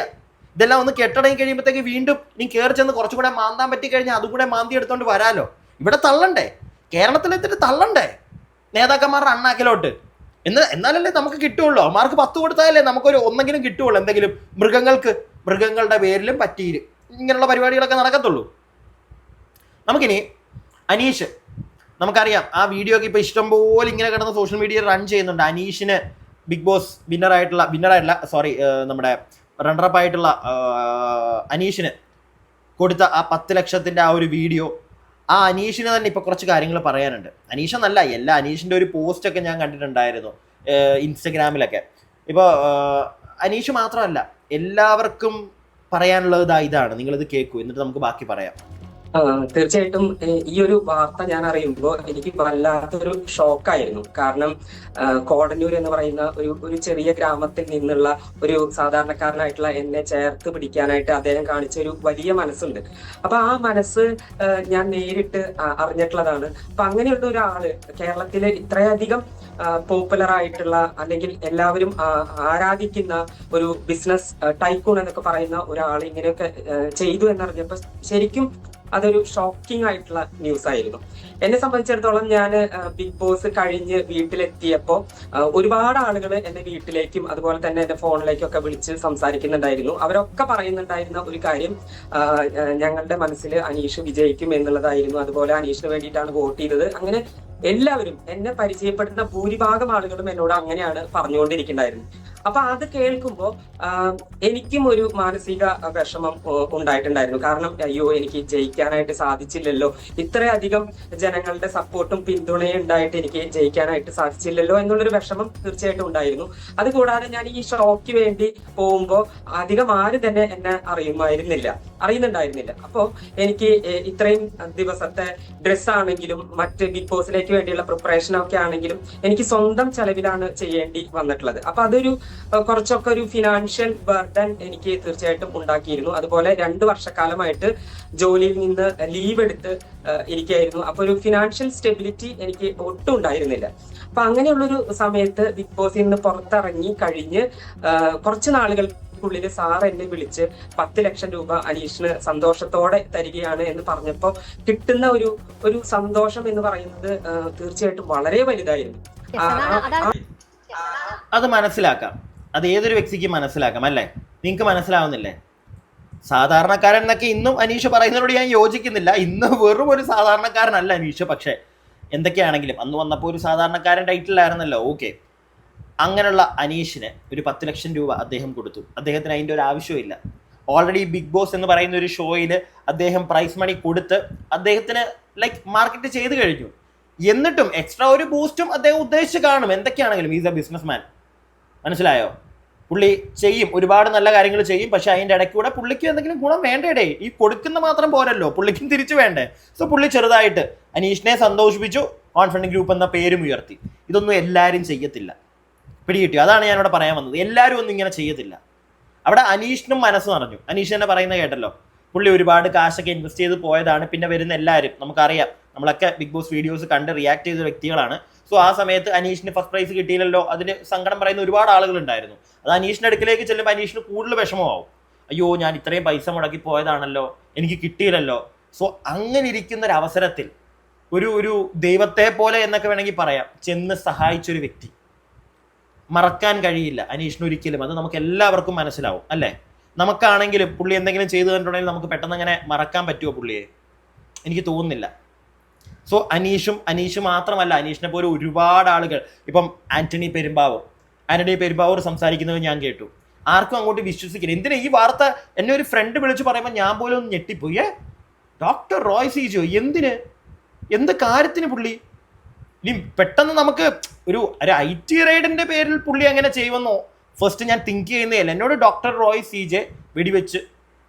ഇതെല്ലാം ഒന്ന് കെട്ടടങ്ങി കഴിയുമ്പോഴത്തേക്ക് വീണ്ടും നീ കയറി ചെന്ന് കുറച്ചും കൂടെ മാന്താൻ പറ്റി കഴിഞ്ഞാൽ അതും കൂടെ മാന്തി എടുത്തോണ്ട് വരാലോ. ഇവിടെ തള്ളണ്ടേ? കേരളത്തിലെത്തിട്ട് തള്ളണ്ടേ നേതാക്കന്മാരുടെ അണ്ണാക്കിലോട്ട്? എന്നാലല്ലേ നമുക്ക് കിട്ടുള്ളൂ. അവന്മാർക്ക് 10 കൊടുത്താലേ നമുക്കൊരു ഒന്നെങ്കിലും കിട്ടുള്ളൂ. എന്തെങ്കിലും മൃഗങ്ങളുടെ പേരിലും പറ്റിയിരും ഇങ്ങനെയുള്ള പരിപാടികളൊക്കെ നടക്കത്തുള്ളൂ. നമുക്കിനി അനീഷ്, നമുക്കറിയാം ആ വീഡിയോ ഒക്കെ ഇപ്പോൾ ഇഷ്ടംപോലെ ഇങ്ങനെ കിടന്ന് സോഷ്യൽ മീഡിയയിൽ റൺ ചെയ്യുന്നുണ്ട്. അനീഷിന് ബിഗ് ബോസ് നമ്മുടെ റണ്ണറപ്പ് ആയിട്ടുള്ള അനീഷിന് കൊടുത്ത ആ 10 ലക്ഷത്തിൻ്റെ ആ ഒരു വീഡിയോ, ആ അനീഷിന് തന്നെ ഇപ്പോൾ കുറച്ച് കാര്യങ്ങൾ പറയാനുണ്ട്. അനീഷെന്നല്ല, അനീഷിൻ്റെ ഒരു പോസ്റ്റൊക്കെ ഞാൻ കണ്ടിട്ടുണ്ടായിരുന്നു ഇൻസ്റ്റഗ്രാമിലൊക്കെ. ഇപ്പോൾ അനീഷ് മാത്രമല്ല, എല്ലാവർക്കും പറയാനുള്ളത് ഇതാണ്. നിങ്ങളിത് കേൾക്കൂ, എന്നിട്ട് നമുക്ക് ബാക്കി പറയാം. തീർച്ചയായിട്ടും ഈ ഒരു വാർത്ത ഞാൻ അറിയുമ്പോൾ എനിക്ക് വല്ലാത്തൊരു ഷോക്കായിരുന്നു. കാരണം കോടന്നൂർ എന്ന് പറയുന്ന ഒരു ചെറിയ ഗ്രാമത്തിൽ നിന്നുള്ള ഒരു സാധാരണക്കാരനായിട്ടുള്ള എന്നെ ചേർത്ത് പിടിക്കാനായിട്ട് അദ്ദേഹം കാണിച്ച ഒരു വലിയ മനസ്സുണ്ട്. അപ്പൊ ആ മനസ്സ് ഞാൻ നേരിട്ട് അറിഞ്ഞിട്ടുള്ളതാണ്. അപ്പൊ അങ്ങനെയുള്ള ഒരാള് കേരളത്തിലെ ഇത്രയധികം പോപ്പുലർ ആയിട്ടുള്ള അല്ലെങ്കിൽ എല്ലാവരും ആരാധിക്കുന്ന ഒരു ബിസിനസ് ടൈക്കൂൺ എന്നൊക്കെ പറയുന്ന ഒരാൾ ഇങ്ങനെയൊക്കെ ചെയ്തു എന്നറിഞ്ഞപ്പോൾ ശരിക്കും അതൊരു ഷോക്കിംഗ് ആയിട്ടുള്ള ന്യൂസ് ആയിരുന്നു. എന്നെ സംബന്ധിച്ചിടത്തോളം ഞാൻ ബിഗ് ബോസ് കഴിഞ്ഞ് വീട്ടിലെത്തിയപ്പോൾ ഒരുപാട് ആളുകൾ എന്റെ വീട്ടിലേക്കും അതുപോലെ തന്നെ എന്റെ ഫോണിലേക്കും ഒക്കെ വിളിച്ച് സംസാരിക്കുന്നുണ്ടായിരുന്നു. അവരൊക്കെ പറയുന്നുണ്ടായിരുന്ന ഒരു കാര്യം, ഞങ്ങളുടെ മനസ്സിൽ അനീഷ് വിജയിക്കും എന്നുള്ളതായിരുന്നു. അതുപോലെ അനീഷിന് വേണ്ടിയിട്ടാണ് വോട്ട് ചെയ്തത്. അങ്ങനെ എല്ലാവരും എന്നെ പരിചയപ്പെടുന്ന ഭൂരിഭാഗം ആളുകളും എന്നോട് അങ്ങനെയാണ് പറഞ്ഞുകൊണ്ടിരിക്കുന്നുണ്ടായിരുന്നത്. അപ്പൊ അത് കേൾക്കുമ്പോൾ എനിക്കും ഒരു മാനസിക വിഷമം ഉണ്ടായിട്ടുണ്ടായിരുന്നു. കാരണം അയ്യോ, എനിക്ക് ജയിക്കാനായിട്ട് സാധിച്ചില്ലല്ലോ, ഇത്രയധികം ജനങ്ങളുടെ സപ്പോർട്ടും പിന്തുണയും ഉണ്ടായിട്ട് എനിക്ക് ജയിക്കാനായിട്ട് സാധിച്ചില്ലല്ലോ എന്നുള്ളൊരു വിഷമം തീർച്ചയായിട്ടും ഉണ്ടായിരുന്നു. അതുകൂടാതെ ഞാൻ ഈ ഷോയ്ക്ക് വേണ്ടി പോകുമ്പോൾ അധികം ആരും തന്നെ എന്നെ അറിയുന്നുണ്ടായിരുന്നില്ല. അപ്പോൾ എനിക്ക് ഇത്രയും ദിവസത്തെ ഡ്രസ് ആണെങ്കിലും മറ്റ് ബിഗ് ബോസിലേക്ക് വേണ്ടിയുള്ള പ്രിപ്പറേഷൻ ഒക്കെ ആണെങ്കിലും എനിക്ക് സ്വന്തം ചെലവിലാണ് ചെയ്യേണ്ടി വന്നിട്ടുള്ളത്. അപ്പൊ അതൊരു കുറച്ചൊക്കെ ഒരു ഫിനാൻഷ്യൽ ബർഡൻ എനിക്ക് തീർച്ചയായിട്ടും ഉണ്ടാക്കിയിരുന്നു. അതുപോലെ 2 വർഷക്കാലമായിട്ട് ജോലിയിൽ നിന്ന് ലീവ് എടുത്ത് ഇരിക്കുകയായിരുന്നു. അപ്പൊ ഒരു ഫിനാൻഷ്യൽ സ്റ്റെബിലിറ്റി എനിക്ക് ഒട്ടും ഉണ്ടായിരുന്നില്ല. അപ്പൊ അങ്ങനെയുള്ളൊരു സമയത്ത് ബിഗ് ബോസിൽ നിന്ന് പുറത്തിറങ്ങി കഴിഞ്ഞ് കുറച്ച് നാളുകൾക്കുള്ളിൽ സാർ എന്നെ വിളിച്ച് 10 ലക്ഷം രൂപ അനീഷിന് സന്തോഷത്തോടെ തരികയാണ് എന്ന് പറഞ്ഞപ്പോ കിട്ടുന്ന ഒരു സന്തോഷം എന്ന് പറയുന്നത് തീർച്ചയായിട്ടും വളരെ വലുതായിരുന്നു. അത് മനസ്സിലാക്കാം, അത് ഏതൊരു വ്യക്തിക്ക് മനസ്സിലാക്കാം അല്ലേ? നിങ്ങൾക്ക് മനസ്സിലാവുന്നില്ലേ? സാധാരണക്കാരൻ എന്നൊക്കെ ഇന്നും അനീഷ് പറയുന്നതിനോട് ഞാൻ യോജിക്കുന്നില്ല. ഇന്ന് വെറും ഒരു സാധാരണക്കാരനല്ല അനീഷ്. പക്ഷേ എന്തൊക്കെയാണെങ്കിലും അന്ന് വന്നപ്പോൾ ഒരു സാധാരണക്കാരൻ ടൈറ്റിലായിരുന്നല്ലോ. ഓക്കെ, അങ്ങനെയുള്ള അനീഷിന് ഒരു 10 ലക്ഷം രൂപ അദ്ദേഹം കൊടുത്തു. അദ്ദേഹത്തിന് അതിൻ്റെ ഒരു ആവശ്യമില്ല. ഓൾറെഡി ബിഗ് ബോസ് എന്ന് പറയുന്ന ഒരു ഷോയിൽ അദ്ദേഹം പ്രൈസ് മണി കൊടുത്ത് അദ്ദേഹത്തിന് മാർക്കറ്റ് ചെയ്ത് കഴിഞ്ഞു. എന്നിട്ടും എക്സ്ട്രാ ഒരു ബൂസ്റ്റും അദ്ദേഹം ഉദ്ദേശിച്ച് കാണും. എന്തൊക്കെയാണെങ്കിലും ഈസ് എ ബിസിനസ് മാൻ. മനസ്സിലായോ? പുള്ളി ചെയ്യും, ഒരുപാട് നല്ല കാര്യങ്ങൾ ചെയ്യും. പക്ഷെ അതിൻ്റെ ഇടയ്ക്കൂടെ പുള്ളിക്ക് എന്തെങ്കിലും ഗുണം വേണ്ടേ? ഈ കൊടുക്കുന്ന മാത്രം പോരല്ലോ, പുള്ളിക്കും തിരിച്ചു വേണ്ടേ? സോ പുള്ളി ചെറുതായിട്ട് അനീഷിനെ സന്തോഷിപ്പിച്ചു, കോൺഫിഡൻറ്റ് ഗ്രൂപ്പ് എന്ന പേരും ഉയർത്തി. ഇതൊന്നും എല്ലാവരും ചെയ്യത്തില്ല. പിടികിട്ടിയോ? അതാണ് ഞാനിവിടെ പറയാൻ വന്നത്. എല്ലാവരും ഒന്നും ഇങ്ങനെ ചെയ്യത്തില്ല. അവിടെ അനീഷിനും മനസ്സ് നിറഞ്ഞു. അനീഷ് തന്നെ പറയുന്നത് കേട്ടല്ലോ, പുള്ളി ഒരുപാട് കാശൊക്കെ ഇൻവെസ്റ്റ് ചെയ്ത് പോയതാണ്. പിന്നെ വരുന്ന എല്ലാവരും നമുക്കറിയാം, നമ്മളൊക്കെ ബിഗ് ബോസ് വീഡിയോസ് കണ്ട് റിയാക്ട് ചെയ്ത വ്യക്തികളാണ്. സോ ആ സമയത്ത് അനീഷിന് ഫസ്റ്റ് പ്രൈസ് കിട്ടിയില്ലല്ലോ, അതിന് സങ്കടം പറയുന്ന ഒരുപാട് ആളുകളുണ്ടായിരുന്നു. അത് അനീഷിൻ്റെ അടുക്കിലേക്ക് ചെല്ലുമ്പോൾ അനീഷിന് കൂടുതൽ വിഷമമാവും. അയ്യോ, ഞാൻ ഇത്രയും പൈസ മുടക്കി പോയതാണല്ലോ, എനിക്ക് കിട്ടിയില്ലല്ലോ. സോ അങ്ങനെ ഇരിക്കുന്ന ഒരു അവസരത്തിൽ ഒരു ദൈവത്തെ പോലെ എന്നൊക്കെ വേണമെങ്കിൽ പറയാം, ചെന്ന് സഹായിച്ചൊരു വ്യക്തി മറക്കാൻ കഴിയില്ല അനീഷിന് ഒരിക്കലും. അത് നമുക്ക് എല്ലാവർക്കും മനസ്സിലാവും അല്ലേ? നമുക്കാണെങ്കിലും പുള്ളി എന്തെങ്കിലും ചെയ്തു കണ്ടിട്ടുണ്ടെങ്കിൽ നമുക്ക് പെട്ടെന്ന് അങ്ങനെ മറക്കാൻ പറ്റുമോ പുള്ളിയെ? എനിക്ക് തോന്നുന്നില്ല. സോ അനീഷ് മാത്രമല്ല, അനീഷിനെ പോലെ ഒരുപാട് ആളുകൾ, ഇപ്പം ആന്റണി പെരുമ്പാവൂർ സംസാരിക്കുന്നത് ഞാൻ കേട്ടു. ആർക്കും അങ്ങോട്ട് വിശ്വസിക്കില്ല. എന്തിനാ ഈ വാർത്ത? എന്നെ ഒരു ഫ്രണ്ട് വിളിച്ച് പറയുമ്പോൾ ഞാൻ പോലും ഒന്ന് ഞെട്ടിപ്പോയി. ഡോക്ടർ റോയ് സീജോ എന്ത് കാര്യത്തിന് പുള്ളി? ഇനി പെട്ടെന്ന് നമുക്ക് ഒരു IT റൈഡിന്റെ പേരിൽ പുള്ളി അങ്ങനെ ചെയ്യുമെന്നോ ഫസ്റ്റ് ഞാൻ തിങ്ക് ചെയ്യുന്നതല്ല. എന്നോട് ഡോക്ടർ റോയ് CJ വെടിവെച്ച്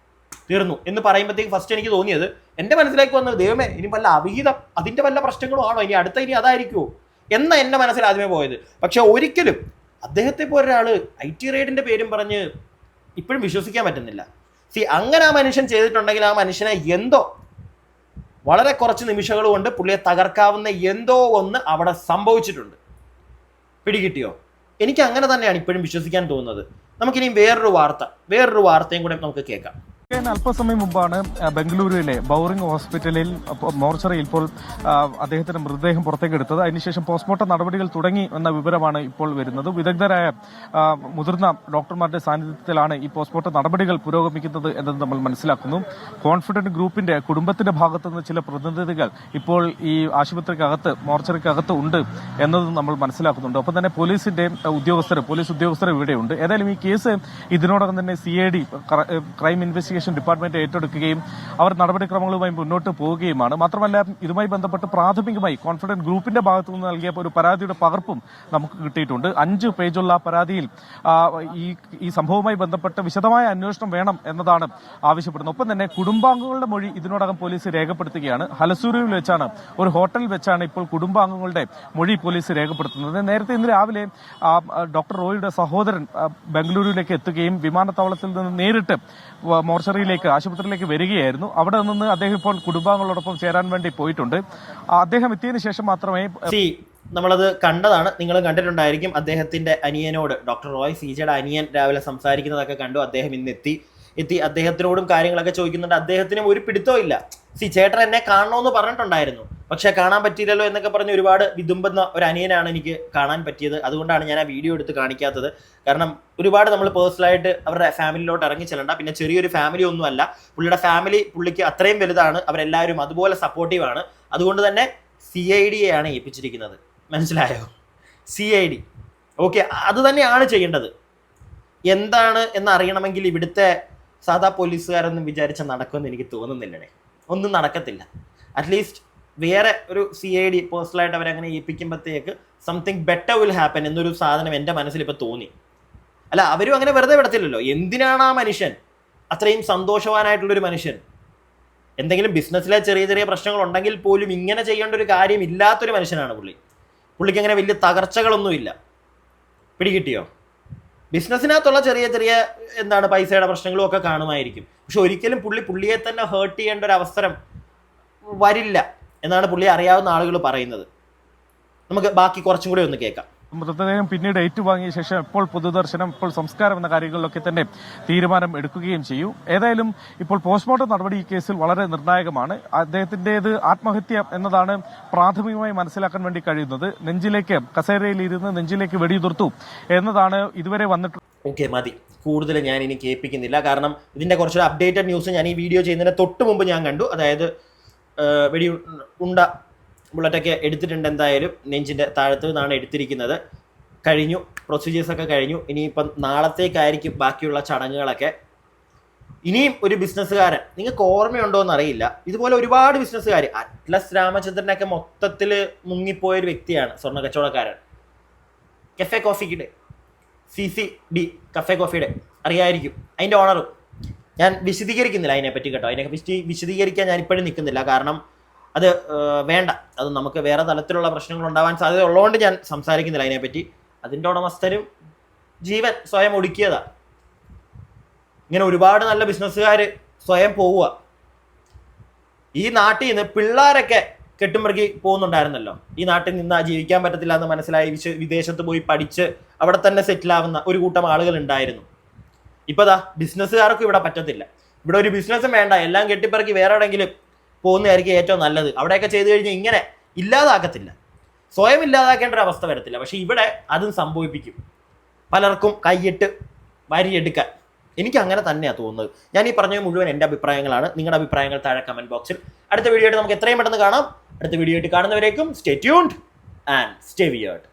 തീർന്നു എന്ന് പറയുമ്പോഴത്തേക്ക് ഫസ്റ്റ് എനിക്ക് തോന്നിയത്, എൻ്റെ മനസ്സിലേക്ക് വന്നത്, ദൈവമേ ഇനി വല്ല അവിഹിതം അതിൻ്റെ വല്ല പ്രശ്നങ്ങളും ആണോ, ഇനി അതായിരിക്കുമോ എന്ന എൻ്റെ മനസ്സിൽ ആദ്യമേ പോയത്. പക്ഷെ ഒരിക്കലും അദ്ദേഹത്തെ പോലെ ഒരാൾ IT റൈഡിന്റെ പേരും പറഞ്ഞ് ഇപ്പോഴും വിശ്വസിക്കാൻ പറ്റുന്നില്ല. അങ്ങനെ ആ മനുഷ്യൻ ചെയ്തിട്ടുണ്ടെങ്കിൽ ആ മനുഷ്യനെ എന്തോ വളരെ കുറച്ച് നിമിഷങ്ങൾ കൊണ്ട് പുള്ളിയെ തകർക്കാവുന്ന എന്തോ ഒന്ന് അവിടെ സംഭവിച്ചിട്ടുണ്ട്. പിടികിട്ടിയോ? എനിക്ക് അങ്ങനെ തന്നെയാണ് ഇപ്പോഴും വിശ്വസിക്കാൻ തോന്നുന്നത്. നമുക്കിനി വേറൊരു വാർത്തയും കൂടെ നമുക്ക് കേൾക്കാം. അല്പസമയം മുമ്പാണ് ബംഗളൂരുവിലെ ബൗറിംഗ് ഹോസ്പിറ്റലിൽ മോർച്ചറിയിൽ ഇപ്പോൾ അദ്ദേഹത്തിന്റെ മൃതദേഹം പുറത്തേക്ക് എടുത്തത്. അതിനുശേഷം പോസ്റ്റ്മോർട്ടം നടപടികൾ തുടങ്ങി എന്ന വിവരമാണ് ഇപ്പോൾ വരുന്നത്. വിദഗ്ധരായ മുതിർന്ന ഡോക്ടർമാരുടെ സാന്നിധ്യത്തിലാണ് ഈ പോസ്റ്റ്മോർട്ടം നടപടികൾ പുരോഗമിക്കുന്നത് എന്നത് നമ്മൾ മനസ്സിലാക്കുന്നു. കോൺഫിഡന്റ് ഗ്രൂപ്പിന്റെ കുടുംബത്തിന്റെ ഭാഗത്തു നിന്ന് ചില പ്രതിനിധികൾ ഇപ്പോൾ ഈ ആശുപത്രിക്കകത്ത് മോർച്ചറിക്കകത്ത് ഉണ്ട് എന്നതും നമ്മൾ മനസ്സിലാക്കുന്നുണ്ട്. ഒപ്പം തന്നെ പോലീസ് ഉദ്യോഗസ്ഥർ ഇവിടെയുണ്ട്. ഏതായാലും ഈ കേസ് ഇതിനോടകം തന്നെ CID ക്രൈം ഇൻവെസ്റ്റിഗേഷൻ ഡിപ്പാർട്ട്മെന്റ് ഏറ്റെടുക്കുകയും അവർ നടപടിക്രമങ്ങളുമായി മുന്നോട്ട് പോവുകയുമാണ്. മാത്രമല്ല, ഇതുമായി ബന്ധപ്പെട്ട് പ്രാഥമികമായി കോൺഫിഡന്റ് ഗ്രൂപ്പിന്റെ ഭാഗത്തു നിന്ന് നൽകിയ ഒരു പരാതിയുടെ പകർപ്പും നമുക്ക് കിട്ടിയിട്ടുണ്ട്. 5 പേജുള്ള പരാതിയിൽ ഈ സംഭവവുമായി ബന്ധപ്പെട്ട് വിശദമായ അന്വേഷണം വേണം എന്നതാണ് ആവശ്യപ്പെടുന്നത്. ഒപ്പം തന്നെ കുടുംബാംഗങ്ങളുടെ മൊഴി ഇതിനോടകം പോലീസ് രേഖപ്പെടുത്തുകയാണ്. ഹലസൂരിൽ വെച്ചാണ്, ഒരു ഹോട്ടലിൽ വെച്ചാണ് ഇപ്പോൾ കുടുംബാംഗങ്ങളുടെ മൊഴി പോലീസ് രേഖപ്പെടുത്തുന്നത്. നേരത്തെ ഇന്ന് രാവിലെ ഡോക്ടർ റോയിയുടെ സഹോദരൻ ബംഗളൂരുവിലേക്ക് എത്തുകയും വിമാനത്താവളത്തിൽ നിന്ന് നേരിട്ട് മോർച്ചറിയിലേക്ക് ആശുപത്രിയിലേക്ക് വരികയായിരുന്നു. അവിടെ നിന്ന് അദ്ദേഹം ഇപ്പോൾ കുടുംബാംഗങ്ങളോടൊപ്പം ചേരാൻ വേണ്ടി പോയിട്ടുണ്ട്. അദ്ദേഹം എത്തിയതിനു ശേഷം മാത്രമേ നമ്മളത് കണ്ടതാണ്, നിങ്ങളും കണ്ടിട്ടുണ്ടായിരിക്കും. അദ്ദേഹത്തിന്റെ അനിയനോട്, ഡോക്ടർ റോയ് CJയുടെ അനിയൻ രാവിലെ സംസാരിക്കുന്നതൊക്കെ കണ്ടു. അദ്ദേഹം ഇന്ന് എത്തി അദ്ദേഹത്തിനോടും കാര്യങ്ങളൊക്കെ ചോദിക്കുന്നുണ്ട്. അദ്ദേഹത്തിനും ഒരു പിടുത്തവും ഇല്ല. ചേട്ടൻ എന്നെ കാണണമെന്ന് പറഞ്ഞിട്ടുണ്ടായിരുന്നു, പക്ഷെ കാണാൻ പറ്റിയില്ലല്ലോ എന്നൊക്കെ പറഞ്ഞ് ഒരുപാട് വിതുമ്പുന്ന ഒരു അനിയനാണ് എനിക്ക് കാണാൻ പറ്റിയത്. അതുകൊണ്ടാണ് ഞാൻ ആ വീഡിയോ എടുത്ത് കാണിക്കാത്തത്. കാരണം ഒരുപാട് നമ്മൾ പേഴ്സണലായിട്ട് അവരുടെ ഫാമിലിയിലോട്ട് ഇറങ്ങി ചെല്ലണ്ട. പിന്നെ ചെറിയൊരു ഫാമിലി ഒന്നുമല്ല പുള്ളിയുടെ ഫാമിലി, പുള്ളിക്ക് അത്രയും വലുതാണ്. അവരെല്ലാവരും അതുപോലെ സപ്പോർട്ടീവാണ്. അതുകൊണ്ട് തന്നെ CID യെയാണ് ഏൽപ്പിച്ചിരിക്കുന്നത്. മനസ്സിലായോ? CID. ഓക്കെ, അത് തന്നെയാണ് ചെയ്യേണ്ടത്. എന്താണ് എന്നറിയണമെങ്കിൽ ഇവിടുത്തെ സാധാ പോലീസുകാരൊന്നും വിചാരിച്ച നടക്കുമെന്ന് എനിക്ക് തോന്നുന്നില്ലേ. ഒന്നും നടക്കത്തില്ല. അറ്റ്ലീസ്റ്റ് വേറെ ഒരു CID പേഴ്സണലായിട്ട് അവരങ്ങനെ ഏൽപ്പിക്കുമ്പോഴത്തേക്ക് സംതിങ് ബെറ്റർ വിൽ ഹാപ്പൻ എന്നൊരു സാധനം എൻ്റെ മനസ്സിൽ ഇപ്പോൾ തോന്നി. അല്ല, അവരും അങ്ങനെ വെറുതെ വിടത്തില്ലല്ലോ. എന്തിനാണ് ആ മനുഷ്യൻ, അത്രയും സന്തോഷവാനായിട്ടുള്ളൊരു മനുഷ്യൻ, എന്തെങ്കിലും ബിസിനസ്സിലെ ചെറിയ ചെറിയ പ്രശ്നങ്ങൾ ഉണ്ടെങ്കിൽ പോലും ഇങ്ങനെ ചെയ്യേണ്ട ഒരു കാര്യം ഇല്ലാത്തൊരു മനുഷ്യനാണ് പുള്ളിക്ക് അങ്ങനെ വലിയ തകർച്ചകളൊന്നുമില്ല. പിടികിട്ടിയോ? ബിസിനസ്സിനകത്തുള്ള ചെറിയ ചെറിയ പൈസയുടെ പ്രശ്നങ്ങളും ഒക്കെ കാണുമായിരിക്കും. പക്ഷെ ഒരിക്കലും പുള്ളിയെ തന്നെ ഹേർട്ട് ചെയ്യേണ്ട ഒരു അവസരം വരില്ല എന്നാണ് പുള്ളിയെ അറിയാവുന്ന ആളുകൾ പറയുന്നത്. നമുക്ക് ബാക്കി കുറച്ചും കൂടി ഒന്ന് കേൾക്കാം. മൃതദേഹം പിന്നീട് ഏറ്റുവാങ്ങിയ ശേഷം ഇപ്പോൾ പൊതുദർശനം, ഇപ്പോൾ സംസ്കാരം എന്ന കാര്യങ്ങളിലൊക്കെ തന്നെ തീരുമാനം എടുക്കുകയും ചെയ്യും. ഏതായാലും ഇപ്പോൾ പോസ്റ്റ്മോർട്ടം നടപടി ഈ കേസിൽ വളരെ നിർണായകമാണ്. അദ്ദേഹത്തിന്റേത് ആത്മഹത്യ എന്നതാണ് പ്രാഥമികമായി മനസ്സിലാക്കാൻ വേണ്ടി കഴിയുന്നത്. കസേരയിലിരുന്ന് നെഞ്ചിലേക്ക് വെടിയുതിർത്തു എന്നതാണ് ഇതുവരെ വന്നിട്ടുള്ളത്. ഓക്കെ, മതി, കൂടുതൽ ഞാൻ ഇനി കേൾപ്പിക്കുന്നില്ല. കാരണം ഇതിന്റെ കുറച്ചൊരു അപ്ഡേറ്റഡ് ന്യൂസ് ഞാൻ ഈ വീഡിയോ ചെയ്യുന്നതിന് തൊട്ട് മുമ്പ് ഞാൻ കണ്ടു. അതായത് ഉണ്ട ബുള്ളറ്റൊക്കെ എടുത്തിട്ടുണ്ട്. എന്തായാലും നെഞ്ചിൻ്റെ താഴത്ത് നിന്നാണ് എടുത്തിരിക്കുന്നത്. കഴിഞ്ഞു, പ്രൊസീജിയേഴ്സൊക്കെ കഴിഞ്ഞു. ഇനിയിപ്പം നാളത്തേക്കായിരിക്കും ബാക്കിയുള്ള ചടങ്ങുകളൊക്കെ. ഇനിയും ഒരു ബിസിനസ്സുകാരൻ, നിങ്ങൾക്ക് ഓർമ്മയുണ്ടോ എന്നറിയില്ല, ഇതുപോലെ ഒരുപാട് ബിസിനസ്സുകാർ, അറ്റ്ലസ് രാമചന്ദ്രനൊക്കെ മൊത്തത്തിൽ മുങ്ങിപ്പോയൊരു വ്യക്തിയാണ്, സ്വർണ്ണ കച്ചവടക്കാരൻ. കഫേ കോഫിയുടെ CCD കഫേ കോഫിയുടെ അറിയായിരിക്കും, അതിൻ്റെ ഓണറും. ഞാൻ വിശദീകരിക്കുന്നില്ല അതിനെപ്പറ്റി കേട്ടോ. അതിനെപ്പറ്റി വിശദീകരിക്കാൻ ഞാൻ ഇപ്പോഴും നിൽക്കുന്നില്ല. കാരണം അത് വേണ്ട, അത് നമുക്ക് വേറെ തലത്തിലുള്ള പ്രശ്നങ്ങൾ ഉണ്ടാവാൻ സാധ്യത ഉള്ളതുകൊണ്ട് ഞാൻ സംസാരിക്കുന്നില്ല അതിനെപ്പറ്റി. അതിൻ്റെ ഉടമസ്ഥരും ജീവൻ സ്വയം ഒടുക്കിയതാണ്. ഇങ്ങനെ ഒരുപാട് നല്ല ബിസിനസ്സുകാർ സ്വയം പോവുക. ഈ നാട്ടിൽ നിന്ന് പിള്ളേരൊക്കെ കെട്ടുമ്പറക്കി പോകുന്നുണ്ടായിരുന്നല്ലോ. ഈ നാട്ടിൽ നിന്ന് ജീവിക്കാൻ പറ്റത്തില്ല എന്ന് മനസ്സിലായി വിദേശത്ത് പോയി പഠിച്ച് അവിടെ തന്നെ സെറ്റിലാവുന്ന ഒരു കൂട്ടം ആളുകൾ ഉണ്ടായിരുന്നു. ഇപ്പോൾ ദാ ബിസിനസ്സുകാർക്കും ഇവിടെ പറ്റത്തില്ല. ഇവിടെ ഒരു ബിസിനസ്സും വേണ്ട, എല്ലാം കെട്ടിപ്പറക്കി വേറെ എവിടെയെങ്കിലും പോകുന്നതായിരിക്കും ഏറ്റവും നല്ലത്. അവിടെയൊക്കെ ചെയ്തു കഴിഞ്ഞാൽ ഇങ്ങനെ ഇല്ലാതാക്കത്തില്ല, സ്വയം ഇല്ലാതാക്കേണ്ട ഒരു അവസ്ഥ വരത്തില്ല. പക്ഷെ ഇവിടെ അതും സംഭവിപ്പിക്കും, പലർക്കും കൈയിട്ട് വാരിയെടുക്കാൻ. എനിക്ക് അങ്ങനെ തന്നെയാണ് തോന്നുന്നത്. ഞാൻ ഈ പറഞ്ഞത് മുഴുവൻ എൻ്റെ അഭിപ്രായങ്ങളാണ്. നിങ്ങളുടെ അഭിപ്രായങ്ങൾ താഴെ കമൻറ്റ് ബോക്സിൽ. അടുത്ത വീഡിയോ ആയിട്ട് നമുക്ക് എത്രയും പെട്ടെന്ന് കാണാം. അടുത്ത വീഡിയോ ആയിട്ട് കാണുന്നവരേക്കും stay tuned and stay weird.